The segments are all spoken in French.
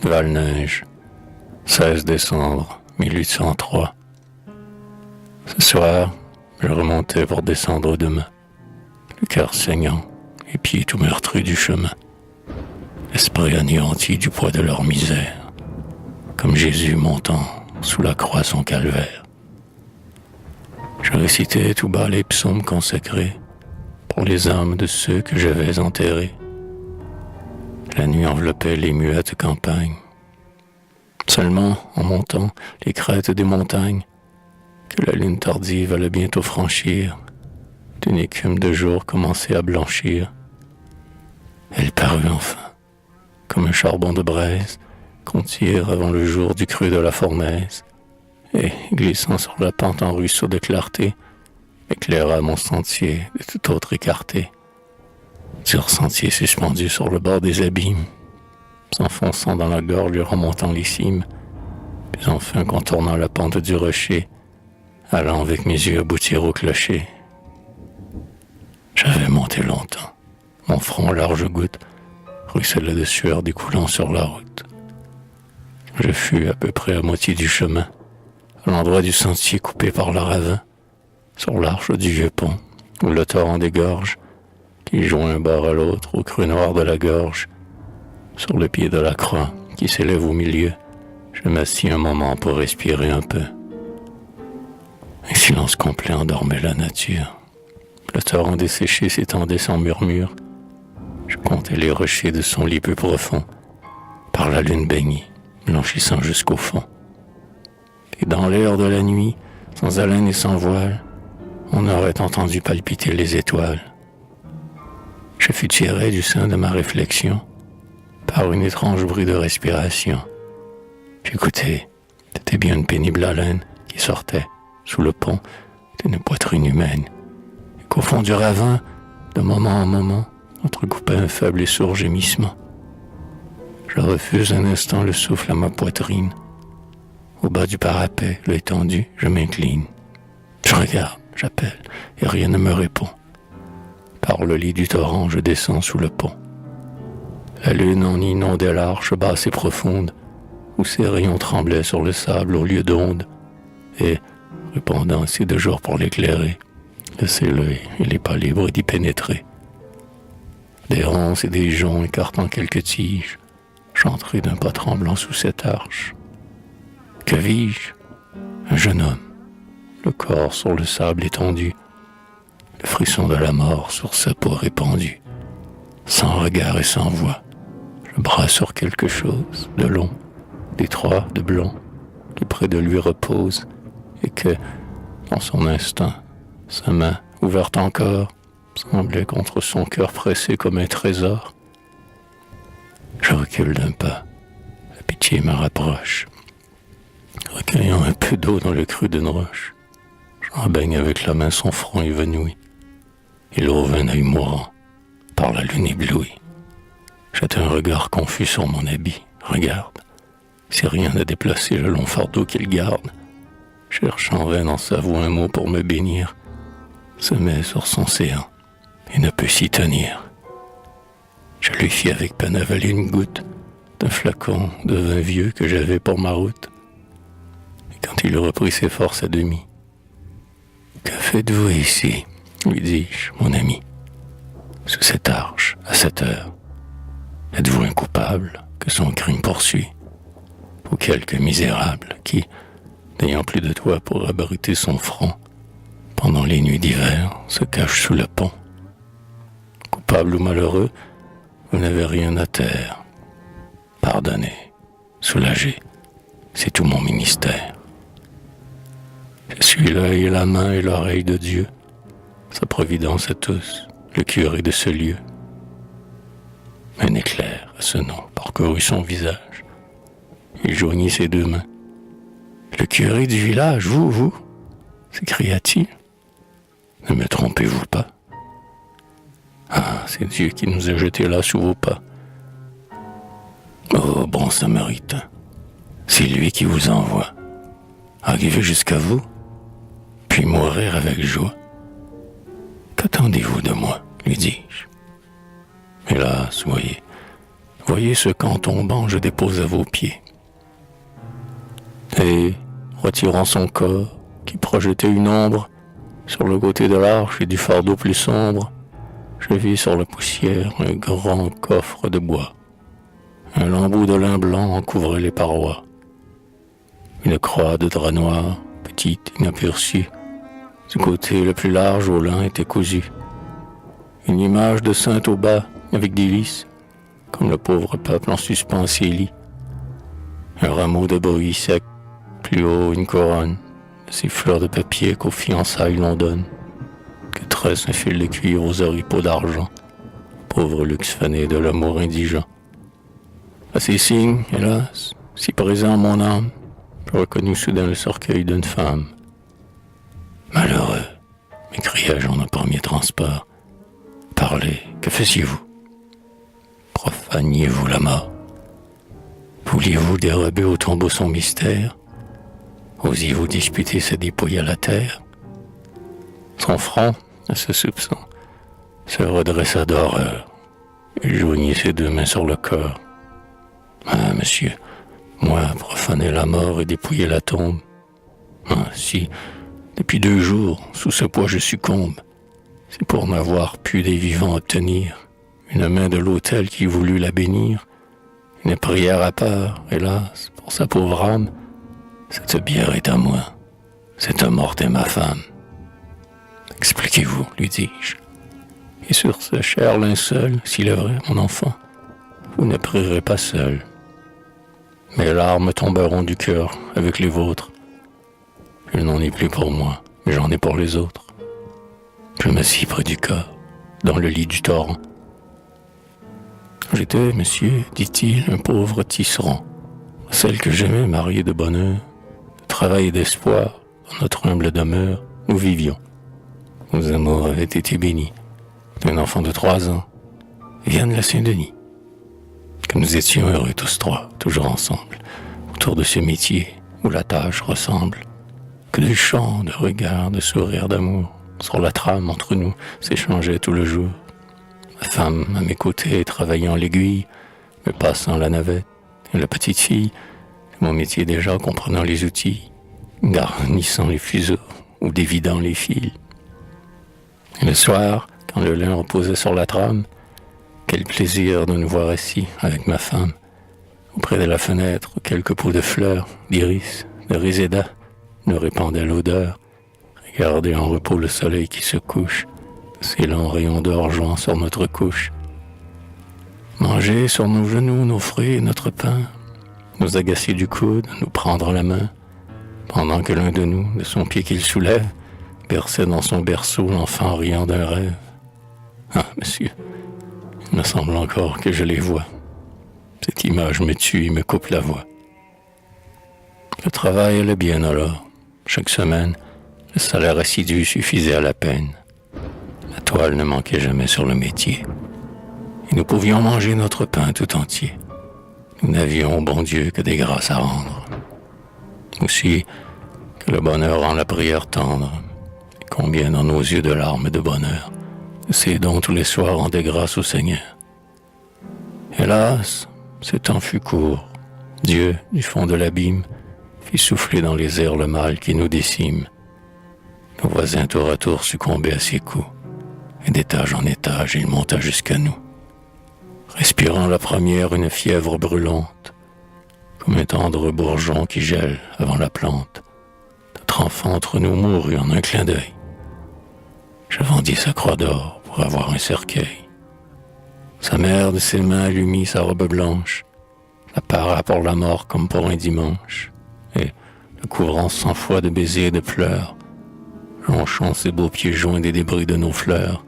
Valneige, 16 décembre 1803. Ce soir, je remontais pour descendre demain, le cœur saignant, les pieds tout meurtris du chemin, l'esprit anéanti du poids de leur misère, comme Jésus montant sous la croix son calvaire. Je récitais tout bas les psaumes consacrés pour les âmes de ceux que j'avais enterrés. La nuit enveloppait les muettes campagnes. Seulement, en montant les crêtes des montagnes, que la lune tardive allait bientôt franchir, d'une écume de jour commençait à blanchir. Elle parut enfin, comme un charbon de braise qu'on tire avant le jour du creux de la fournaise, et, glissant sur la pente en ruisseau de clarté, éclaira mon sentier de tout autre écarté. Sur sentier suspendu sur le bord des abîmes, s'enfonçant dans la gorge et remontant les cimes, puis enfin contournant la pente du rocher, allant avec mes yeux aboutir au clocher. J'avais monté longtemps, mon front large goutte ruisselait de sueur découlant sur la route. Je fus à peu près à moitié du chemin, à l'endroit du sentier coupé par le ravin, sur l'arche du vieux pont, où le torrent dégorge, qui joint un bord à l'autre au creux noir de la gorge. Sur le pied de la croix qui s'élève au milieu, je m'assis un moment pour respirer un peu. Un silence complet endormait la nature. Le torrent desséché s'étendait sans murmure. Je comptais les rochers de son lit peu profond, par la lune baignée, blanchissant jusqu'au fond. Et dans l'air de la nuit, sans haleine et sans voile, on aurait entendu palpiter les étoiles. Je fus tiré du sein de ma réflexion par une étrange bruit de respiration. J'écoutais, c'était bien une pénible haleine qui sortait, sous le pont, d'une poitrine humaine, et qu'au fond du ravin, de moment en moment, entrecoupait un faible et sourd gémissement. Je refuse un instant le souffle à ma poitrine. Au bas du parapet, l'œil tendu, je m'incline. Je regarde, j'appelle, et rien ne me répond. Par le lit du torrent, je descends sous le pont. La lune en inondait l'arche basse et profonde, où ses rayons tremblaient sur le sable au lieu d'ondes, et, répandant assez de jour pour l'éclairer, laissait l'œil et les pas libres d'y pénétrer. Des ronces et des joncs écartant quelques tiges, j'entrai d'un pas tremblant sous cette arche. Que vis-je? Un jeune homme, le corps sur le sable étendu, le frisson de la mort sur sa peau répandue, sans regard et sans voix, le bras sur quelque chose de long, d'étroit, de blond, qui près de lui repose, et que, dans son instinct, sa main, ouverte encore, semblait contre son cœur pressé comme un trésor. Je recule d'un pas, la pitié me rapproche. Recueillant un peu d'eau dans le creux d'une roche, j'en baigne avec la main son front évanoui. Il ouvre un œil mourant, par la lune éblouie. Jette un regard confus sur mon habit, regarde, si rien n'a déplacé le long fardeau qu'il garde. Cherche en vain dans sa voix un mot pour me bénir, se met sur son séant et ne peut s'y tenir. Je lui fis avec peine avaler une goutte d'un flacon de vin vieux que j'avais pour ma route. Et quand il reprit ses forces à demi, « Que faites-vous ici ?» lui dis-je, mon ami, sous cette arche, à cette heure. Êtes-vous un coupable que son crime poursuit, ou quelque misérable qui, n'ayant plus de toit pour abriter son front, pendant les nuits d'hiver, se cache sous le pont? Coupable ou malheureux, vous n'avez rien à taire. Pardonnez, soulagez, c'est tout mon ministère. Je suis l'œil et la main et l'oreille de Dieu, sa providence à tous, le curé de ce lieu. Un éclair à ce nom parcourut son visage. Il joignit ses deux mains. « Le curé du village, vous » s'écria-t-il. « Ne me trompez-vous pas? Ah, c'est Dieu qui nous a jetés là sous vos pas. Oh, bon samaritain, c'est lui qui vous envoie. Arrivez jusqu'à vous, puis mourir avec joie. Qu'attendez-vous de moi, lui dis-je. Hélas, voyez, Voyez ce qu'en tombant je dépose à vos pieds. Et, retirant son corps, qui projetait une ombre sur le côté de l'arche et du fardeau plus sombre, je vis sur la poussière un grand coffre de bois. Un lambeau de lin blanc en couvrait les parois. Une croix de drap noir, petite, inaperçue, du côté le plus large au lin était cousue. Une image de sainte au bas, avec des lys, comme le pauvre peuple en suspens à ses lits. Un rameau de bruis sec, plus haut une couronne, de ces fleurs de papier qu'aux fiançailles l'on donne, que tresse un fil de cuir aux oripeaux d'argent, pauvre luxe fané de l'amour indigent. À ces signes, hélas, si présent en mon âme, je reconnus soudain le cercueil d'une femme. Malheureux, m'écriai-je en un premier transport. Parlez, que faisiez-vous? Profaniez-vous la mort? Vouliez-vous dérober au tombeau son mystère? Osiez-vous disputer sa dépouille à la terre? Son front, à ce soupçon, se redressa d'horreur. Il joignit ses deux mains sur le corps. Ah, monsieur, moi, profaner la mort et dépouiller la tombe. Ah, si, depuis 2 jours, sous ce poids je succombe, c'est pour n'avoir pu des vivants obtenir une main de l'autel qui voulut la bénir, une prière à part, hélas, pour sa pauvre âme. Cette bière est à moi, cette morte est ma femme. Expliquez-vous, lui dis-je, et sur ce cher linceul, s'il est vrai, mon enfant, vous ne prierez pas seul. Mes larmes tomberont du cœur avec les vôtres. Je n'en ai plus pour moi, mais j'en ai pour les autres. Je m'assis près du corps, dans le lit du torrent. J'étais, monsieur, dit-il, un pauvre tisserand, celle que j'aimais mariée de bonheur, de travail et d'espoir, dans notre humble demeure, nous vivions. Nos amours avaient été bénis. Un enfant de 3 ans, vient de la Saint-Denis. Que nous étions heureux tous trois, toujours ensemble, autour de ce métier où la tâche ressemble. Que de chants, de regards, de sourires d'amour, sur la trame entre nous, s'échangeaient tout le jour. Ma femme à mes côtés, travaillant l'aiguille, me passant la navette, et la petite fille, mon métier déjà comprenant les outils, garnissant les fuseaux ou dévidant les fils. Et le soir, quand le lin reposait sur la trame, quel plaisir de nous voir assis avec ma femme, auprès de la fenêtre où quelques pots de fleurs, d'iris, de réséda, nous répandaient l'odeur, regarder en repos le soleil qui se couche, ses longs rayons d'or jouant sur notre couche. Manger sur nos genoux nos fruits et notre pain, nous agacer du coude, nous prendre la main, pendant que l'un de nous, de son pied qu'il soulève, berçait dans son berceau l'enfant riant d'un rêve. Ah, monsieur, il me semble encore que je les vois. Cette image me tue et me coupe la voix. Le travail allait bien alors. Chaque semaine, le salaire assidu suffisait à la peine. La toile ne manquait jamais sur le métier. Et nous pouvions manger notre pain tout entier. Nous n'avions, bon Dieu, que des grâces à rendre. Aussi, que le bonheur rend la prière tendre. Et combien dans nos yeux de larmes de bonheur. Ces dons tous les soirs rendaient grâce au Seigneur. Hélas, ce temps fut court. Dieu, du fond de l'abîme, fit souffler dans les airs le mal qui nous décime. Nos voisins tour à tour succombaient à ses coups, et d'étage en étage il monta jusqu'à nous. Respirant la première une fièvre brûlante, comme un tendre bourgeon qui gèle avant la plante, notre enfant entre nous mourut en un clin d'œil. Je vendis sa croix d'or pour avoir un cercueil. Sa mère de ses mains allumit sa robe blanche, la para pour la mort comme pour un dimanche, et, le couvrant 100 fois de baisers et de pleurs, jonchant ses beaux pieds joints des débris de nos fleurs,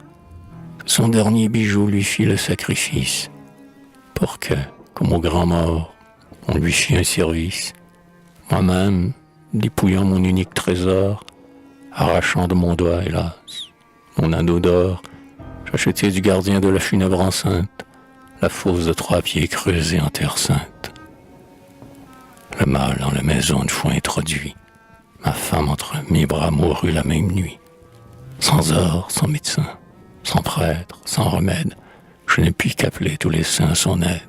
son dernier bijou lui fit le sacrifice, pour que, comme au grand mort, on lui fit un service. Moi-même, dépouillant mon unique trésor, arrachant de mon doigt, hélas, mon anneau d'or, j'achetai du gardien de la funèbre enceinte la fosse de 3 pieds creusée en terre sainte. Le mâle dans la maison de foin introduit, ma femme entre mes bras mourut la même nuit. Sans or, sans médecin, sans prêtre, sans remède, je ne puis qu'appeler tous les saints à son aide.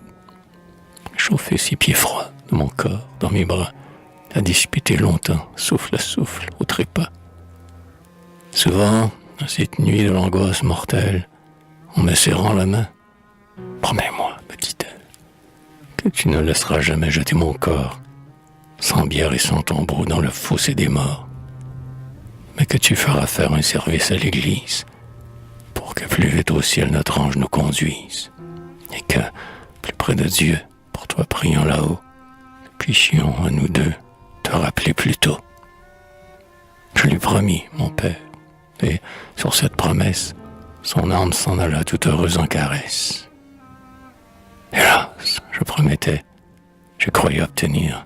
chauffé ses pieds froids de mon corps dans mes bras, à disputer longtemps, souffle à souffle, au trépas. Souvent, dans cette nuit de l'angoisse mortelle, en me serrant la main, « Promets-moi, me dit-elle, que tu ne laisseras jamais jeter mon corps, sans bière et sans tombeau dans le fossé des morts, mais que tu feras faire un service à l'Église, pour que plus vite au ciel notre ange nous conduise, et que, plus près de Dieu, pour toi priant là-haut, nous puissions à nous deux te rappeler plus tôt. » Je lui promis, mon père, et sur cette promesse, son âme s'en alla tout heureuse en caresse. Hélas, je promettais, je croyais obtenir,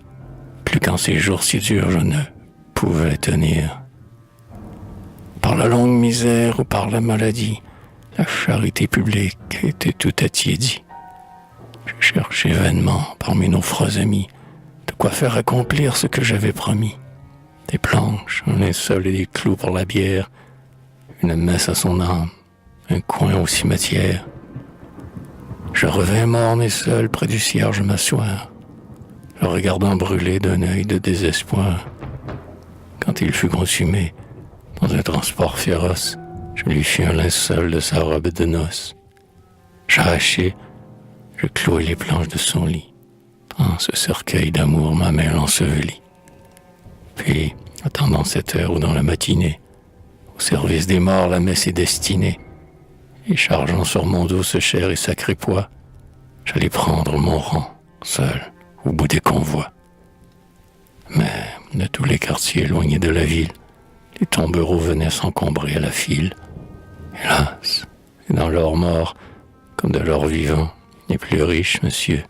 plus qu'en ces jours si durs je ne pouvais tenir. Par la longue misère ou par la maladie, la charité publique était tout attiédie. Je cherchais vainement parmi nos froids amis de quoi faire accomplir ce que j'avais promis. Des planches, un linceul et des clous pour la bière, une messe à son âme, un coin au cimetière. Je revins morne et seul près du cierge m'asseoir, le regardant brûler d'un œil de désespoir. Quand il fut consumé, dans un transport féroce, je lui fis un linceul de sa robe de noces. J'arrachai, je clouai les planches de son lit. Dans ce cercueil d'amour, ma main l'ensevelit. Puis, attendant cette heure ou dans la matinée, au service des morts, la messe est destinée. Et chargeant sur mon dos ce cher et sacré poids, j'allais prendre mon rang, seul, au bout des convois. Mais de tous les quartiers éloignés de la ville, les tombereaux venaient s'encombrer à la file. Hélas, et dans leur mort, comme de leur vivant, les plus riches, monsieur,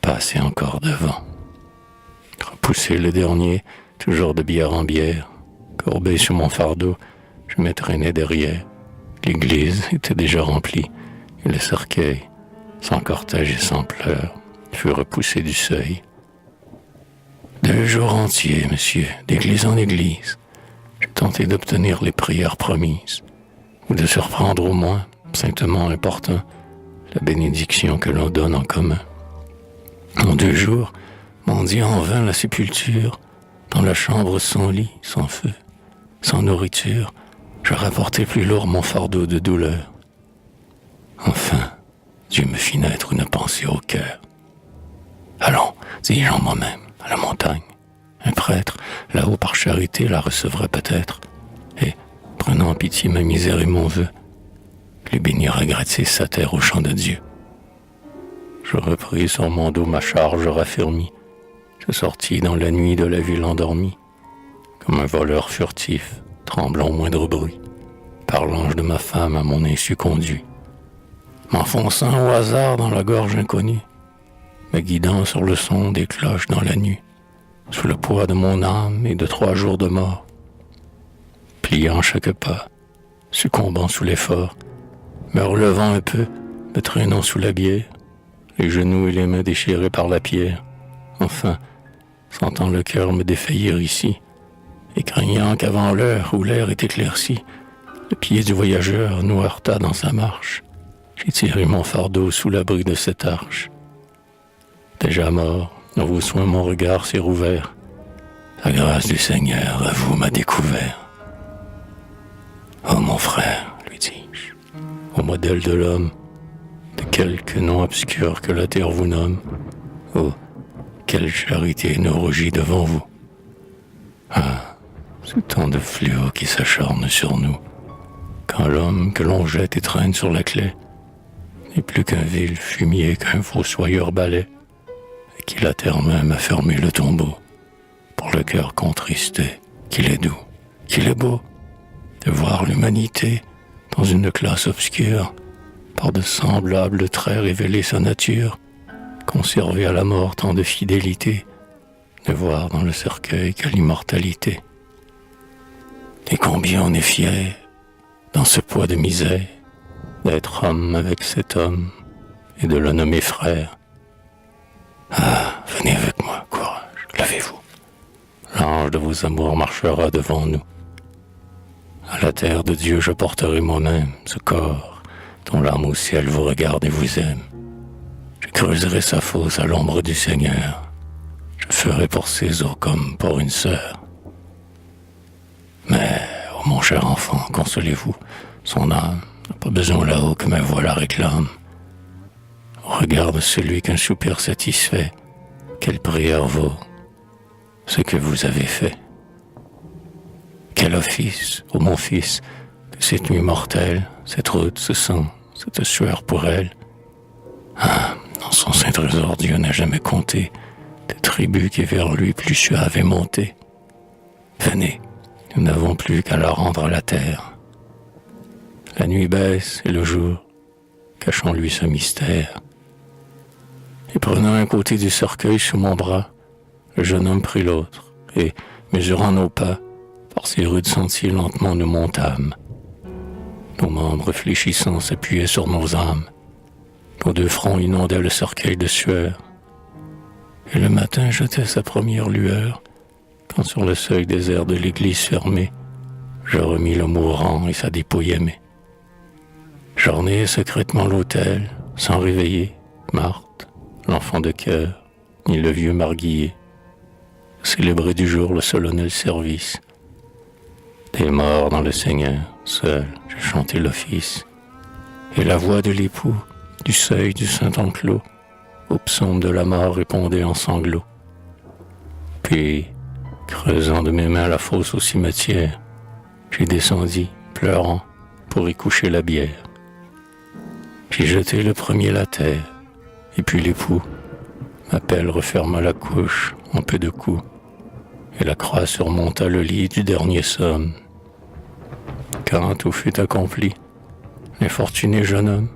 passaient encore devant. Repoussé le dernier, toujours de bière en bière, courbé sur mon fardeau, je me traînais derrière. L'église était déjà remplie, et le cercueil, sans cortège et sans pleurs, fut repoussé du seuil. 2 jours entiers, monsieur, d'église en église, j'ai tenté d'obtenir les prières promises, ou de surprendre au moins, saintement important, la bénédiction que l'on donne en commun. En 2 jours, mendiant en vain la sépulture, dans la chambre sans lit, sans feu, sans nourriture, je rapportai plus lourd mon fardeau de douleur. Enfin, Dieu me fit naître une pensée au cœur. Allons, dis-je en moi-même, à la montagne. Un prêtre, là-haut par charité, la recevrait peut-être, et, prenant en pitié ma misère et mon vœu, lui bénira gratis sa terre au champ de Dieu. Je repris sur mon dos ma charge raffermie. Je sortis dans la nuit de la ville endormie, comme un voleur furtif, tremblant au moindre bruit, par l'ange de ma femme à mon insu conduit, m'enfonçant au hasard dans la gorge inconnue, me guidant sur le son des cloches dans la nuit, sous le poids de mon âme et de 3 jours de mort, pliant chaque pas, succombant sous l'effort, me relevant un peu, me traînant sous la bière, les genoux et les mains déchirés par la pierre, enfin, sentant le cœur me défaillir ici, et craignant qu'avant l'heure où l'air est éclairci, le pied du voyageur nous heurta dans sa marche, j'ai tiré mon fardeau sous l'abri de cette arche. Déjà mort, dans vos soins mon regard s'est rouvert, la grâce du Seigneur à vous m'a découvert. Oh mon frère, lui dis-je, au modèle de l'homme, de quelque nom obscur que la terre vous nomme, oh, quelle charité nous rougit devant vous. Ah, ce tant de fléaux qui s'acharnent sur nous, quand l'homme que l'on jette et traîne sur la clé n'est plus qu'un vil fumier qu'un fossoyeur balai, et qui la terre même a fermé le tombeau, pour le cœur contristé, qu'il est doux, qu'il est beau, de voir l'humanité dans une classe obscure, par de semblables traits révéler sa nature, conserver à la mort tant de fidélité, ne voir dans le cercueil qu'à l'immortalité. Et combien on est fier, dans ce poids de misère, d'être homme avec cet homme et de le nommer frère. Ah, venez avec moi, courage, levez-vous. L'ange de vos amours marchera devant nous. À la terre de Dieu, je porterai moi-même ce corps dont l'âme au ciel vous regarde et vous aime. Je Je creuserai sa fosse à l'ombre du Seigneur. Je ferai pour ses os comme pour une sœur. Mais, oh mon cher enfant, consolez-vous, son âme n'a pas besoin là-haut que ma voix la réclame. Regarde celui qu'un soupir satisfait, quelle prière vaut ce que vous avez fait. Quel office, ô mon fils, que cette nuit mortelle, cette route, ce sang, cette sueur pour elle. Ah, dans son saint trésor, Dieu n'a jamais compté des tribus qui vers lui plus suaves et montées. Venez, nous n'avons plus qu'à la rendre à la terre. La nuit baisse et le jour cache en lui ce mystère. Et prenant un côté du cercueil sous mon bras, le jeune homme prit l'autre, et, mesurant nos pas, par ces rudes sentiers lentement nous montâmes. Nos membres réfléchissants s'appuyaient sur nos âmes. Nos deux fronts inondaient le cercueil de sueur. Et le matin jetait sa première lueur, quand sur le seuil désert de l'église fermée, je remis le mourant et sa dépouille aimée. J'ornai secrètement l'autel, sans réveiller Marthe, l'enfant de cœur, ni le vieux marguillier. Célébrer du jour le solennel service. Des morts dans le Seigneur, seul, j'ai chanté l'office. Et la voix de l'époux, du seuil du saint enclos, au psaume de la mort répondait en sanglots. Puis, creusant de mes mains la fosse au cimetière, j'ai descendu, pleurant, pour y coucher la bière. J'ai jeté le premier la terre, et puis l'époux, ma pelle referma la couche en peu de coups, et la croix surmonta le lit du dernier somme. Quand tout fut accompli, l'infortuné jeune homme,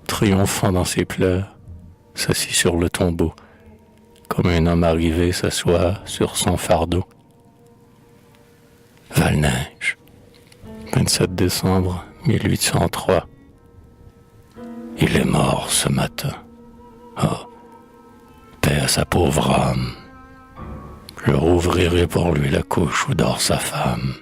triomphant dans ses pleurs, s'assit sur le tombeau, comme un homme arrivé s'assoit sur son fardeau. Valneige, 27 décembre 1803. Il est mort ce matin. Oh, paix à sa pauvre âme. Je rouvrirai pour lui la couche où dort sa femme.